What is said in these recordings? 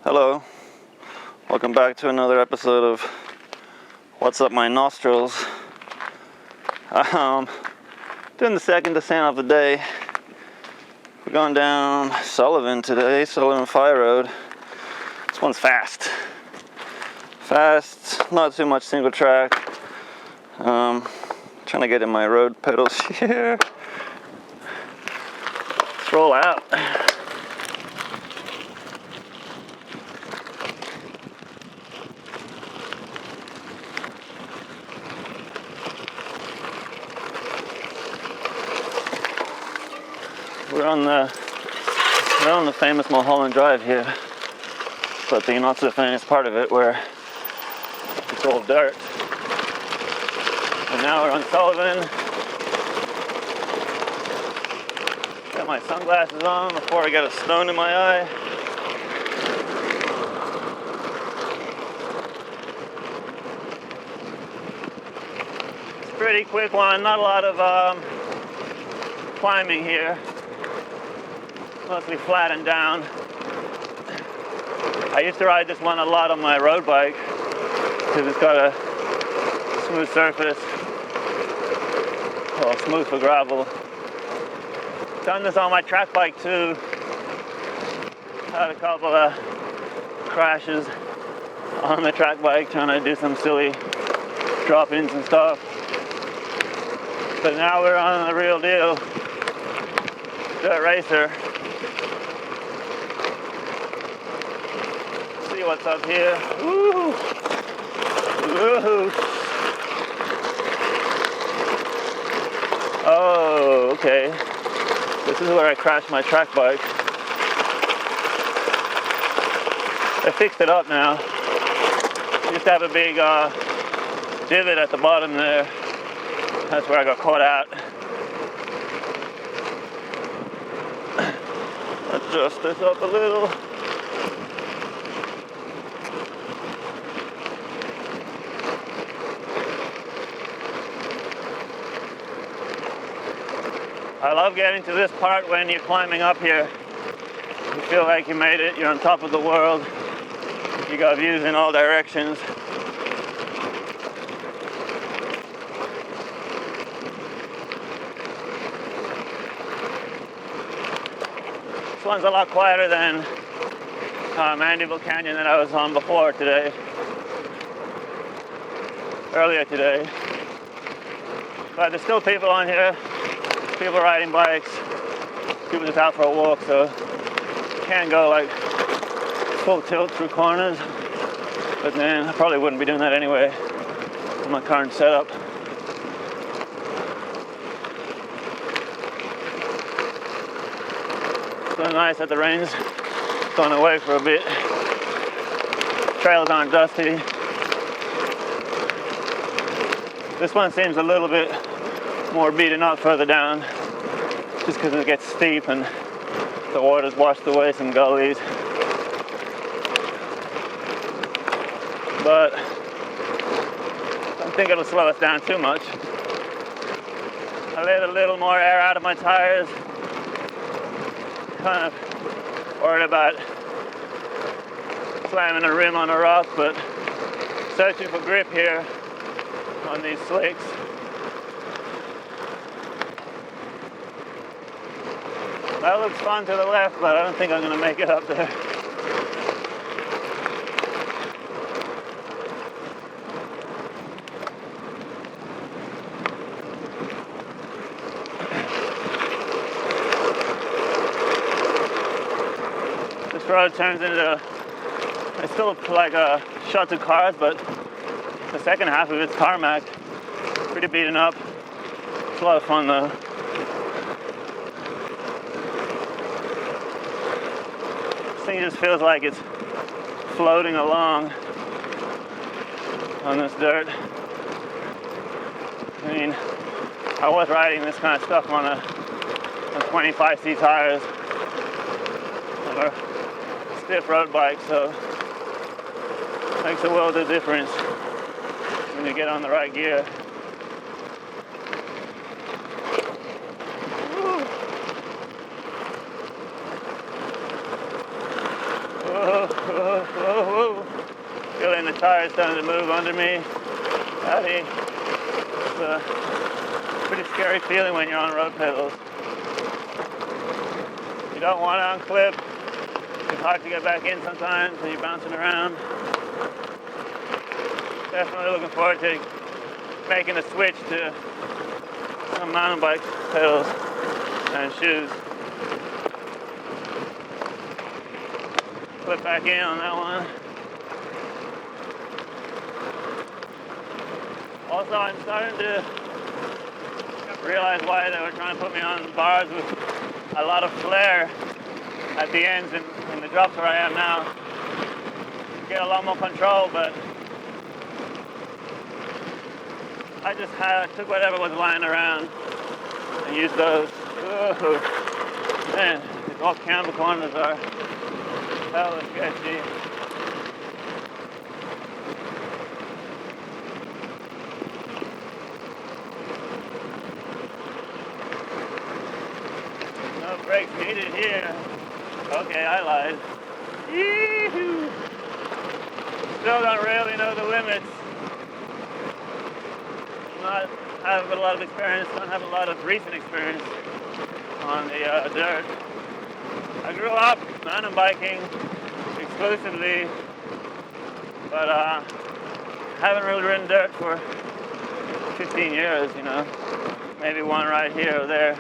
Hello, welcome back to another episode of What's Up My Nostrils. Doing the second descent of the day. We're going down Sullivan today, Sullivan Fire Road. This one's fast, not too much single track. Trying to get in my road pedals here. Let's roll out. We're on the famous Mulholland Drive here, but the not so famous part of it where it's all dirt. And now we're on Sullivan. Got my sunglasses on before I get a stone in my eye. It's a pretty quick one, not a lot of climbing here. Mostly flat and down. I used to ride this one a lot on my road bike because it's got a smooth surface, well, smooth for gravel. Done this on my track bike too. Had a couple of crashes on the track bike trying to do some silly drop-ins and stuff. But now we're on the real deal, dirt racer. See what's up here. Woo! Woo! Oh, okay. This is where I crashed my track bike. They fixed it up now. Used to have a big divot at the bottom there. That's where I got caught out. Adjust this up a little. I love getting to this part when you're climbing up here. You feel like you made it, you're on top of the world. You got views in all directions. This one's a lot quieter than Mandeville Canyon that I was on before today. Earlier today. But there's still people on here. People riding bikes, people just out for a walk, so you can't go like full tilt through corners, but then I probably wouldn't be doing that anyway with my current setup. So nice that the rain's gone away for a bit. Trails aren't dusty. This one seems a little bit more beaten up further down, just because it gets steep and the water's washed away some gullies. But I don't think it'll slow us down too much. I let a little more air out of my tires. Kind of worried about slamming a rim on a rock, but searching for grip here on these slicks. That looks fun to the left, but I don't think I'm going to make it up there. This road turns into, it's still like a shot to cars, but the second half of it's tarmac. Pretty beaten up. It's a lot of fun though. This thing just feels like it's floating along on this dirt. I mean, I was riding this kind of stuff on 25C tires or stiff road bike, so it makes a world of difference when you get on the right gear. Whoa. tires starting to move under me. It's a pretty scary feeling when you're on road pedals. You don't want to unclip. It's hard to get back in sometimes when you're bouncing around. Definitely looking forward to making a switch to some mountain bike pedals and shoes. Flip back in on that one. Also, I'm starting to realize why they were trying to put me on bars with a lot of flare at the ends and the drops where I am now. Get a lot more control, but I just took whatever was lying around and used those. Ooh, man, these all camber corners are hella sketchy. No brakes needed here. Okay, I lied. Yee-hoo. Still don't really know the limits. Not have a lot of experience, don't have a lot of recent experience on the dirt. I grew up mountain biking exclusively, but haven't really ridden dirt for 15 years, you know. Maybe one ride here or there.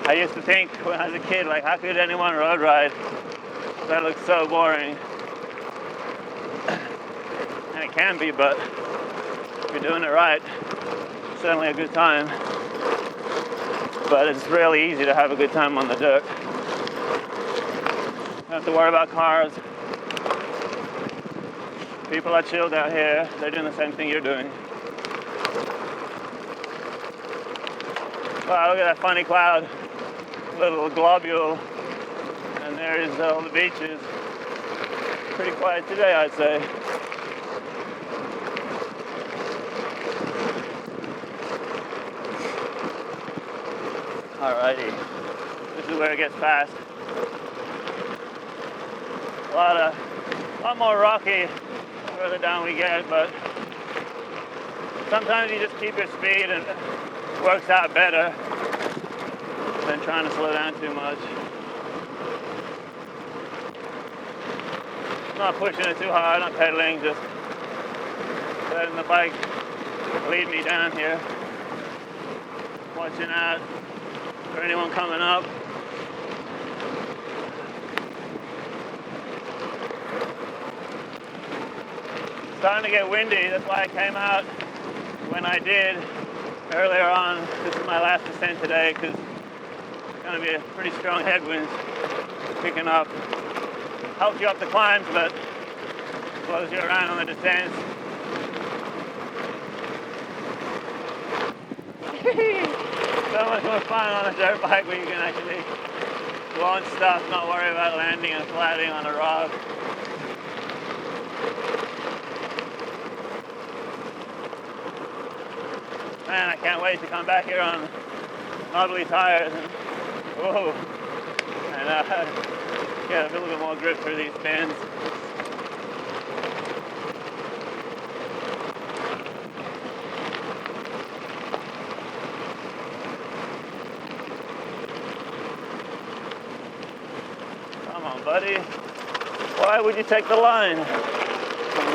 I used to think when I was a kid, like, how could anyone road ride? That looks so boring. And it can be, but if you're doing it right, it's certainly a good time. But it's really easy to have a good time on the dirt. Don't have to worry about cars. People are chilled out here. They're doing the same thing you're doing. Wow, look at that funny cloud. Little globule. And there is all the beaches. Pretty quiet today, I'd say. Alrighty, this is where it gets fast. A lot more rocky the further down we get, but sometimes you just keep your speed and it works out better than trying to slow down too much. Not pushing it too hard, not pedaling, just letting the bike lead me down here. Watching out for anyone coming up. It's starting to get windy, that's why I came out when I did earlier on. This is my last descent today because it's going to be a pretty strong headwind picking up. Helps you up the climbs, but slows you around on the descents. So much more fun on a dirt bike where you can actually launch stuff, not worry about landing and flatting on a rock. Man, I can't wait to come back here on knobbly tires and whoa, and get a little bit more grip through these bends. Come on, buddy. Why would you take the line?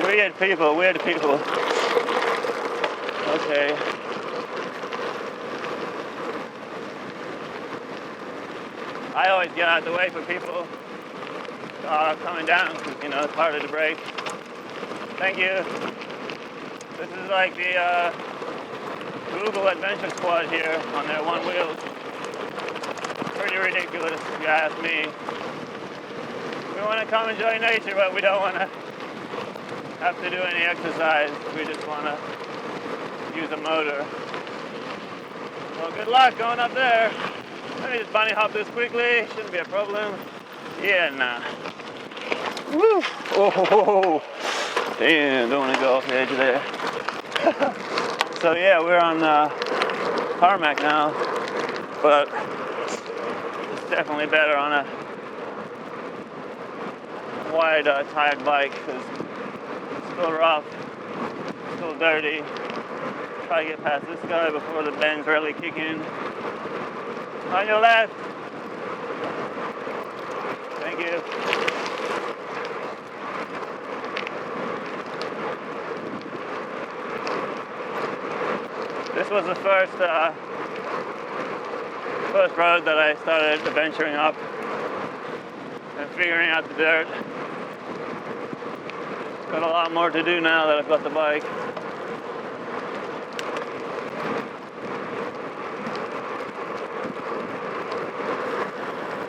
Weird people, weird people. Okay. I always get out of the way for people coming down because, you know, it's harder to brake. Thank you. This is like the Google Adventure Squad here on their one wheels. Pretty ridiculous if you ask me. We want to come enjoy nature, but we don't want to have to do any exercise. We just want to use a motor. Well, good luck going up there. Let me just bunny hop this quickly. Shouldn't be a problem. Yeah, nah. Woo! Oh, damn, don't want to go off the edge there. So yeah, we're on tarmac now, but it's definitely better on a wide tired bike because it's still rough, still dirty. Try to get past this guy before the bends really kick in. On your left. Thank you. This was the first road that I started adventuring up and figuring out the dirt. Got a lot more to do now that I've got the bike.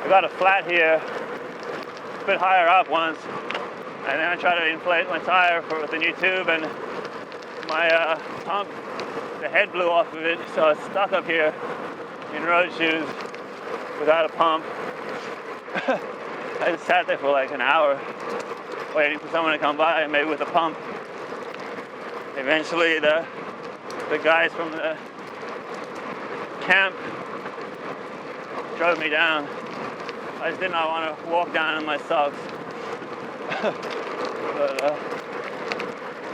I got a flat here, a bit higher up once, and then I tried to inflate my tire with a new tube, and my pump, the head blew off of it, so I was stuck up here in road shoes without a pump. I just sat there for like an hour waiting for someone to come by, maybe with a pump. Eventually the guys from the camp drove me down. I just did not want to walk down in my socks. But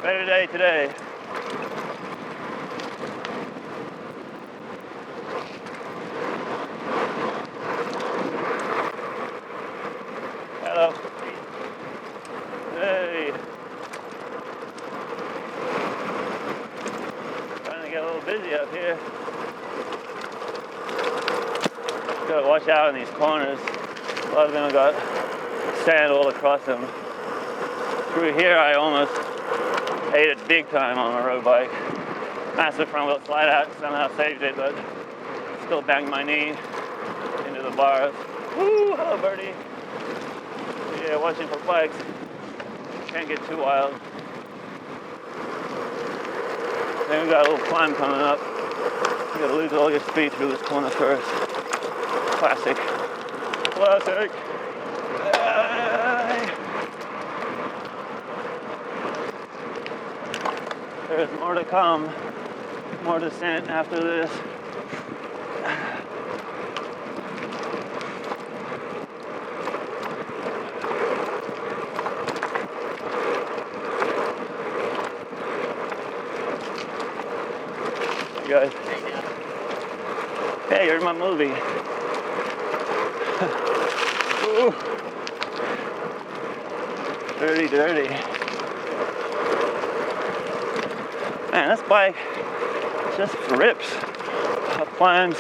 better day today. Hello. Hey. Trying to get a little busy up here. Gotta watch out in these corners. A lot of them have got sand all across them. Through here I almost ate it big time on my road bike. Massive front wheel slide out, somehow saved it, but still banged my knee into the bars. Woo! Hello, birdie. Yeah, watching for bikes. Can't get too wild. Then we got a little climb coming up. You gotta lose all your speed through this corner first. Classic. Classic. There's more to come. More descent after this. You guys. Hey, you're in my movie. Ooh. Dirty, dirty. Man, this bike just rips. Up climbs,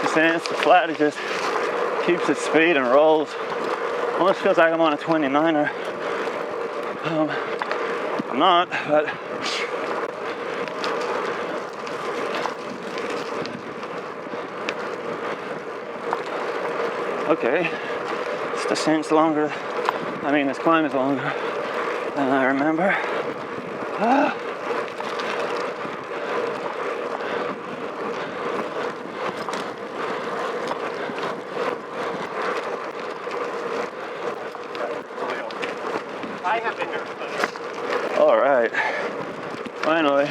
descents, the flat, it just keeps its speed and rolls. Almost feels like I'm on a 29er. I'm not, but okay. This descent's longer. I mean, this climb is longer than I remember. I have been here. All right. Finally.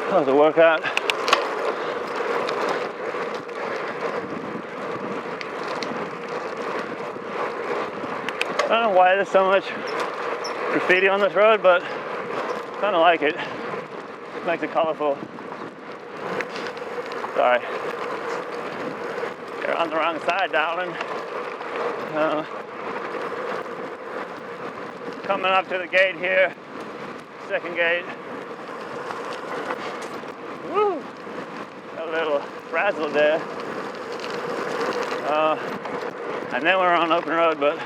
That was a workout. I don't know why there's so much graffiti on this road, but I kind of like it. It makes it colorful. Sorry. You're on the wrong side, darling. Coming up to the gate here. Second gate. Woo! Got a little frazzle there. And then we're on open road, but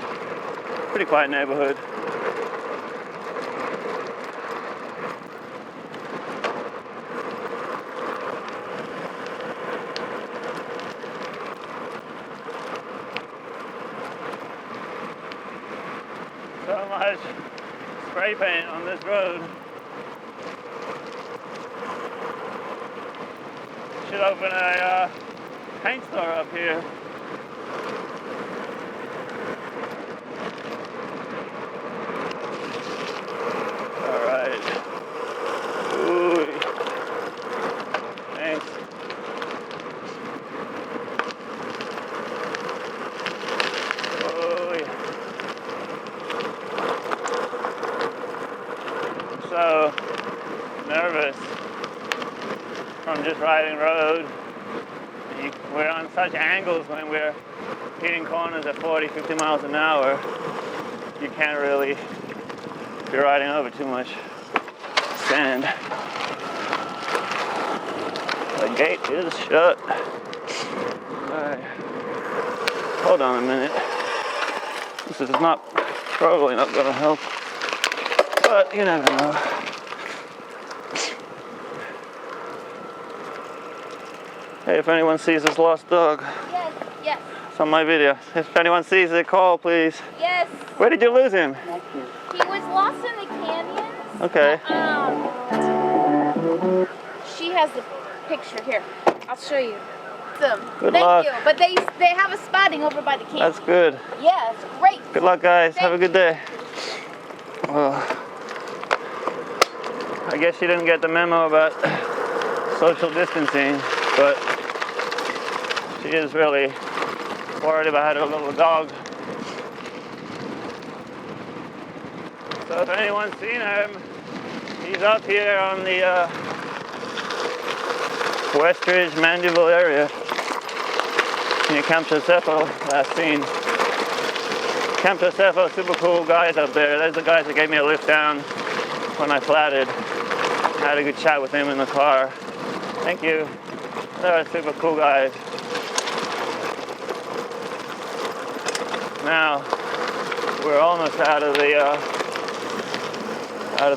pretty quiet neighborhood. So much spray paint on this road. Should open a paint store up here. from just riding road. We're on such angles when we're hitting corners at 40, 50 miles an hour. You can't really be riding over too much sand. The gate is shut. Alright. Hold on a minute. This is probably not gonna help. But you never know. Hey, if anyone sees this lost dog. Yes, yes. It's on my video. If anyone sees it, call please. Yes. Where did you lose him? He was lost in the canyons. Okay. She has the picture here. I'll show you. Good Thank luck. you. But they have a spotting over by the canyon. That's good. Yeah, it's great. Good luck, guys. Have a Thank good day. Well, I guess she didn't get the memo about social distancing, but she is really worried about her little dog. So if anyone's seen him, he's up here on the West Ridge, Mandeville area near Camp SAFA, last seen. Camp SAFA, super cool guys up there. There's the guys that gave me a lift down when I flatted. I had a good chat with him in the car. Thank you. They're super cool guys. Now, we're almost out of the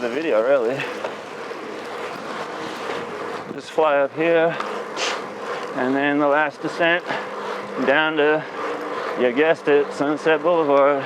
video, really. Just fly up here, and then the last descent down to, you guessed it, Sunset Boulevard.